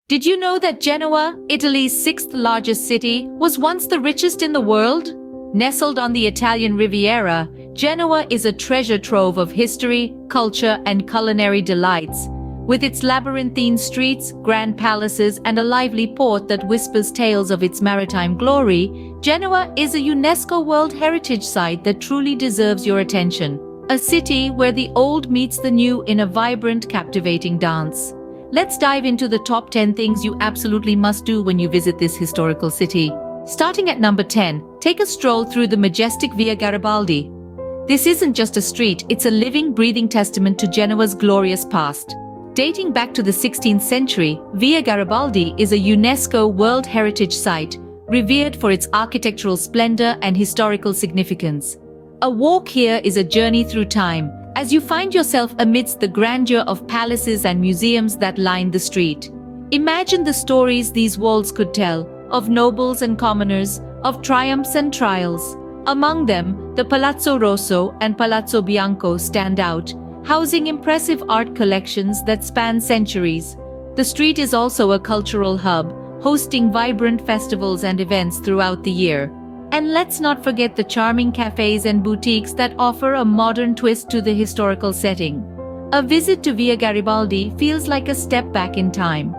Did you know that Genoa, Italy's sixth largest city, was once the richest in the world? Nestled on the Italian Riviera, Genoa is a treasure trove of history, culture, and culinary delights. With its labyrinthine streets, grand palaces, and a lively port that whispers tales of its maritime glory, Genoa is a UNESCO World Heritage Site that truly deserves your attention. A city where the old meets the new in a vibrant, captivating dance. Let's dive into the top 10 things you absolutely must do when you visit this historical city. Starting at number 10, take a stroll through the majestic Via Garibaldi. This isn't just a street, it's a living, breathing testament to Genoa's glorious past. Dating back to the 16th century, Via Garibaldi is a UNESCO World Heritage Site, revered for its architectural splendor and historical significance. A walk here is a journey through time, as you find yourself amidst the grandeur of palaces and museums that line the street. Imagine the stories these walls could tell, of nobles and commoners, of triumphs and trials. Among them, the Palazzo Rosso and Palazzo Bianco stand out, housing impressive art collections that span centuries. The street is also a cultural hub, hosting vibrant festivals and events throughout the year. And let's not forget the charming cafes and boutiques that offer a modern twist to the historical setting. A visit to Via Garibaldi feels like a step back in time.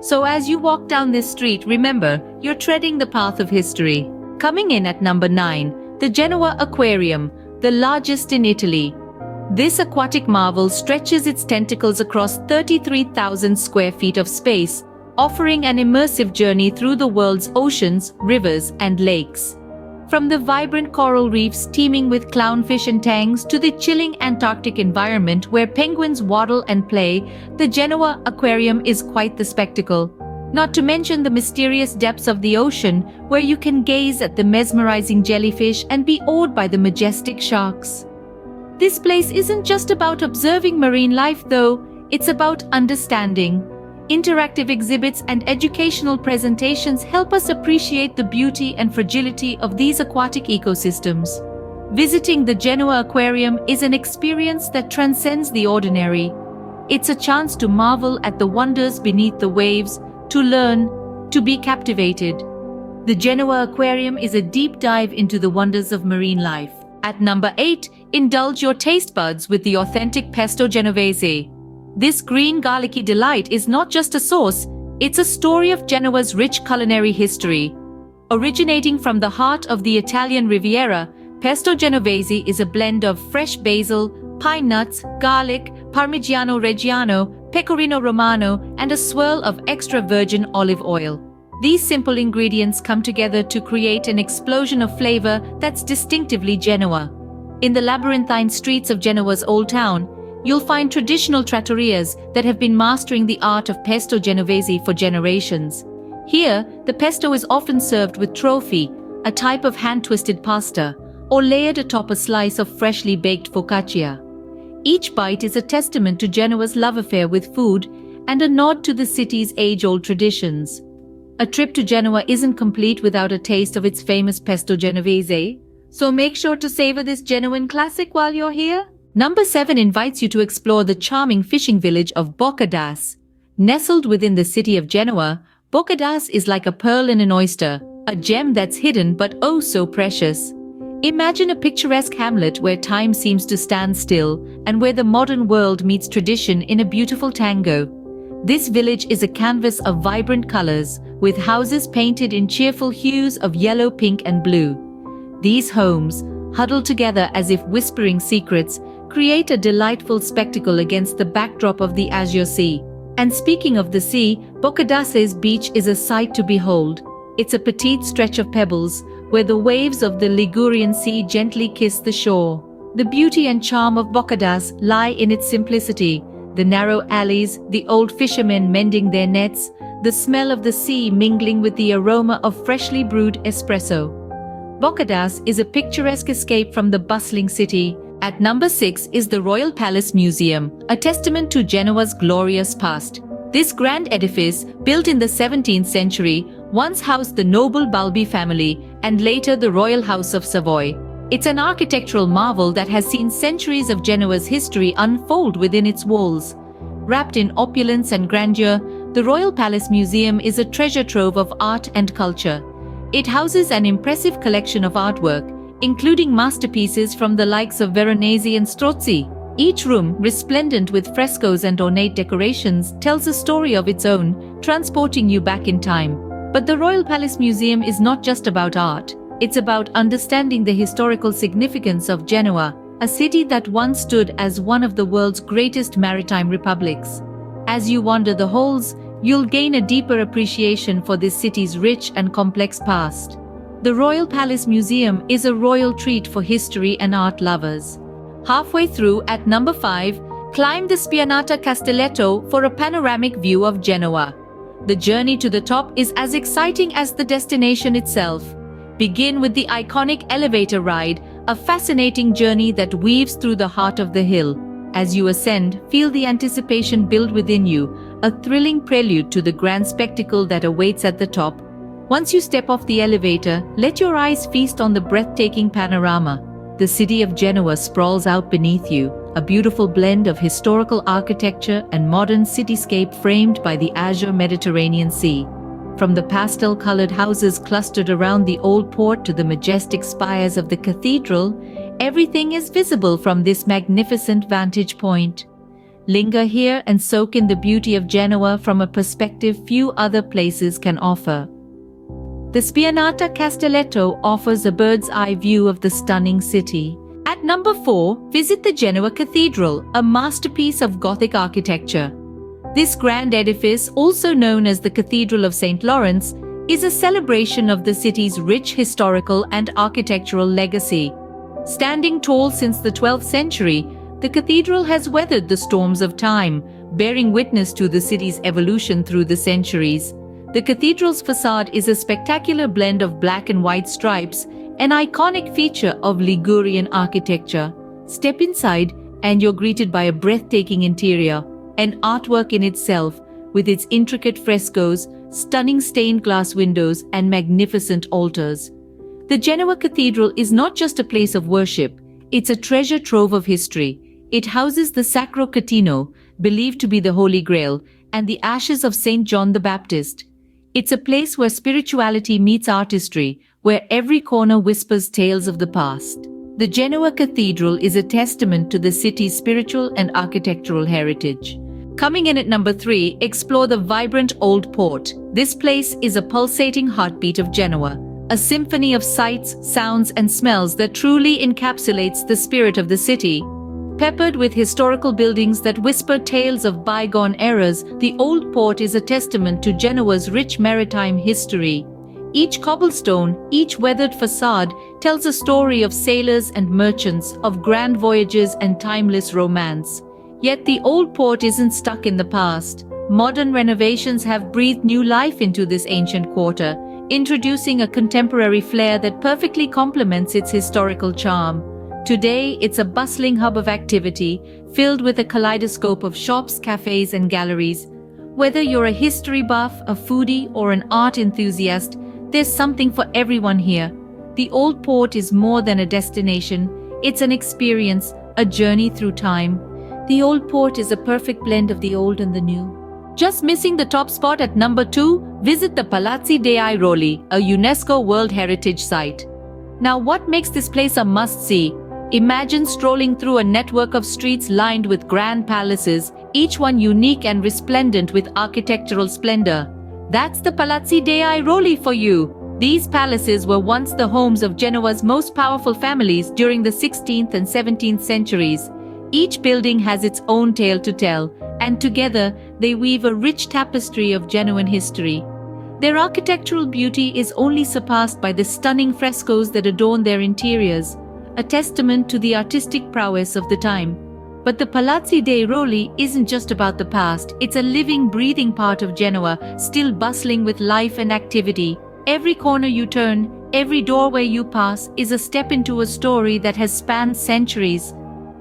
So as you walk down this street, remember, you're treading the path of history. Coming in at number 9, the Genoa Aquarium, the largest in Italy. This aquatic marvel stretches its tentacles across 33,000 square feet of space, offering an immersive journey through the world's oceans, rivers, and lakes. From the vibrant coral reefs teeming with clownfish and tangs to the chilling Antarctic environment where penguins waddle and play, the Genoa Aquarium is quite the spectacle. Not to mention the mysterious depths of the ocean, where you can gaze at the mesmerizing jellyfish and be awed by the majestic sharks. This place isn't just about observing marine life though, it's about understanding. Interactive exhibits and educational presentations help us appreciate the beauty and fragility of these aquatic ecosystems. Visiting the Genoa Aquarium is an experience that transcends the ordinary. It's a chance to marvel at the wonders beneath the waves, to learn, to be captivated. The Genoa Aquarium is a deep dive into the wonders of marine life. At number 8, indulge your taste buds with the authentic Pesto Genovese. This green garlicky delight is not just a sauce, it's a story of Genoa's rich culinary history. Originating from the heart of the Italian Riviera, Pesto Genovese is a blend of fresh basil, pine nuts, garlic, Parmigiano Reggiano, Pecorino Romano, and a swirl of extra virgin olive oil. These simple ingredients come together to create an explosion of flavor that's distinctively Genoa. In the labyrinthine streets of Genoa's Old Town, you'll find traditional trattorias that have been mastering the art of Pesto Genovese for generations. Here, the pesto is often served with trophy, a type of hand-twisted pasta, or layered atop a slice of freshly baked focaccia. Each bite is a testament to Genoa's love affair with food and a nod to the city's age-old traditions. A trip to Genoa isn't complete without a taste of its famous Pesto Genovese, so make sure to savor this genuine classic while you're here. Number 7 invites you to explore the charming fishing village of Boccadasse. Nestled within the city of Genoa, Boccadasse is like a pearl in an oyster, a gem that's hidden but oh so precious. Imagine a picturesque hamlet where time seems to stand still and where the modern world meets tradition in a beautiful tango. This village is a canvas of vibrant colors, with houses painted in cheerful hues of yellow, pink, and blue. These homes, huddled together as if whispering secrets, create a delightful spectacle against the backdrop of the azure sea. And speaking of the sea, Boccadasse's beach is a sight to behold. It's a petite stretch of pebbles, where the waves of the Ligurian Sea gently kiss the shore. The beauty and charm of Boccadasse lie in its simplicity. The narrow alleys, the old fishermen mending their nets, the smell of the sea mingling with the aroma of freshly brewed espresso. Boccadasse is a picturesque escape from the bustling city. At number 6 is the Royal Palace Museum, a testament to Genoa's glorious past. This grand edifice, built in the 17th century, once housed the noble Balbi family and later the Royal House of Savoy. It's an architectural marvel that has seen centuries of Genoa's history unfold within its walls. Wrapped in opulence and grandeur, The Royal Palace Museum is a treasure trove of art and culture. It houses an impressive collection of artwork, including masterpieces from the likes of Veronese and Strozzi. Each room, resplendent with frescoes and ornate decorations, tells a story of its own, transporting you back in time. But the Royal Palace Museum is not just about art. It's about understanding the historical significance of Genoa, a city that once stood as one of the world's greatest maritime republics. As you wander the halls, you'll gain a deeper appreciation for this city's rich and complex past. The Royal Palace Museum is a royal treat for history and art lovers. Halfway through, at number 5, climb the Spianata Castelletto for a panoramic view of Genoa. The journey to the top is as exciting as the destination itself. Begin with the iconic elevator ride, a fascinating journey that weaves through the heart of the hill. As you ascend, feel the anticipation build within you, a thrilling prelude to the grand spectacle that awaits at the top. Once you step off the elevator, let your eyes feast on the breathtaking panorama. The city of Genoa sprawls out beneath you, a beautiful blend of historical architecture and modern cityscape framed by the azure Mediterranean Sea. From the pastel-colored houses clustered around the old port to the majestic spires of the cathedral, everything is visible from this magnificent vantage point. Linger here and soak in the beauty of Genoa from a perspective few other places can offer. The Spianata Castelletto offers a bird's-eye view of the stunning city. At number 4, visit the Genoa Cathedral, a masterpiece of Gothic architecture. This grand edifice, also known as the Cathedral of St. Lawrence, is a celebration of the city's rich historical and architectural legacy. Standing tall since the 12th century, the cathedral has weathered the storms of time, bearing witness to the city's evolution through the centuries. The cathedral's facade is a spectacular blend of black and white stripes, an iconic feature of Ligurian architecture. Step inside and you're greeted by a breathtaking interior, an artwork in itself, with its intricate frescoes, stunning stained glass windows, and magnificent altars. The Genoa Cathedral is not just a place of worship, it's a treasure trove of history. It houses the Sacro Catino, believed to be the Holy Grail, and the ashes of St. John the Baptist. It's a place where spirituality meets artistry, where every corner whispers tales of the past. The Genoa Cathedral is a testament to the city's spiritual and architectural heritage. Coming in at number 3, explore the vibrant Old Port. This place is a pulsating heartbeat of Genoa, a symphony of sights, sounds, and smells that truly encapsulates the spirit of the city. Peppered with historical buildings that whisper tales of bygone eras, the Old Port is a testament to Genoa's rich maritime history. Each cobblestone, each weathered facade tells a story of sailors and merchants, of grand voyages and timeless romance. Yet the Old Port isn't stuck in the past. Modern renovations have breathed new life into this ancient quarter, introducing a contemporary flair that perfectly complements its historical charm. Today, it's a bustling hub of activity, filled with a kaleidoscope of shops, cafes, and galleries. Whether you're a history buff, a foodie, or an art enthusiast, there's something for everyone here. The Old Port is more than a destination, it's an experience, a journey through time. The Old Port is a perfect blend of the old and the new. Just missing the top spot at number 2, visit the Palazzi dei Rolli, a UNESCO World Heritage Site. Now, what makes this place a must-see? Imagine strolling through a network of streets lined with grand palaces, each one unique and resplendent with architectural splendor. That's the Palazzi dei Rolli for you. These palaces were once the homes of Genoa's most powerful families during the 16th and 17th centuries. Each building has its own tale to tell, and together they weave a rich tapestry of Genoan history. Their architectural beauty is only surpassed by the stunning frescoes that adorn their interiors, a testament to the artistic prowess of the time. But the Palazzi dei Rolli isn't just about the past, it's a living, breathing part of Genoa, still bustling with life and activity. Every corner you turn, every doorway you pass is a step into a story that has spanned centuries.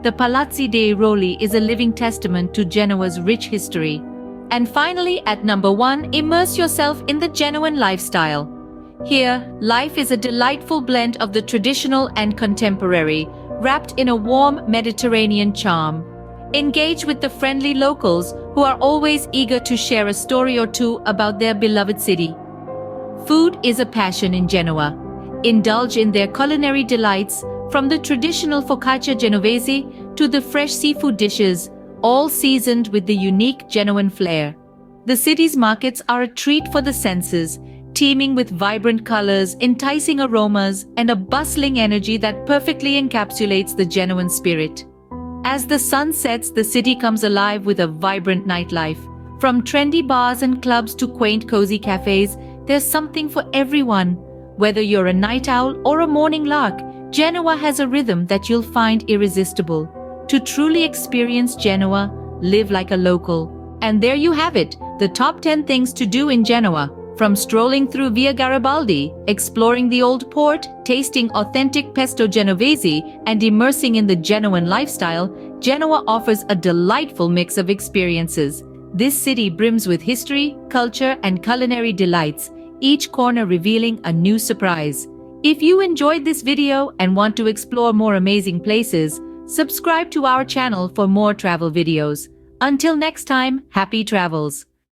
The Palazzi dei Rolli is a living testament to Genoa's rich history. And finally, at number 1, immerse yourself in the Genoan lifestyle. Here, life is a delightful blend of the traditional and contemporary, wrapped in a warm Mediterranean charm. Engage with the friendly locals who are always eager to share a story or two about their beloved city. Food is a passion in Genoa. Indulge in their culinary delights, from the traditional focaccia genovese to the fresh seafood dishes, all seasoned with the unique Genoan flair. The city's markets are a treat for the senses, teeming with vibrant colors, enticing aromas, and a bustling energy that perfectly encapsulates the Genoan spirit. As the sun sets, the city comes alive with a vibrant nightlife. From trendy bars and clubs to quaint, cozy cafes, there's something for everyone. Whether you're a night owl or a morning lark, Genoa has a rhythm that you'll find irresistible. To truly experience Genoa, live like a local. And there you have it, the top 10 things to do in Genoa. From strolling through Via Garibaldi, exploring the old port, tasting authentic Pesto Genovese, and immersing in the Genoan lifestyle, Genoa offers a delightful mix of experiences. This city brims with history, culture, and culinary delights, each corner revealing a new surprise. If you enjoyed this video and want to explore more amazing places, subscribe to our channel for more travel videos. Until next time, happy travels!